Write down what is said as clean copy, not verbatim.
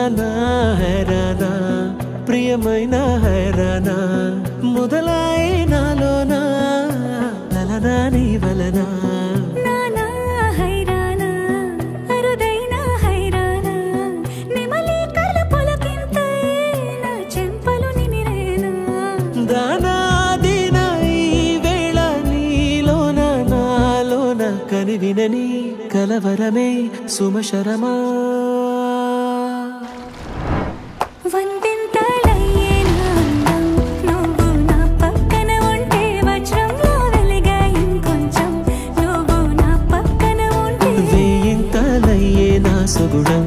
హైరానా హైరానా ప్రియమైన హైరానా మొదలై నాలోనా లలనా నీ వలనా కనివినని కలవరమే సుమశరమా వేయింతలయ్యే నా సుగుణం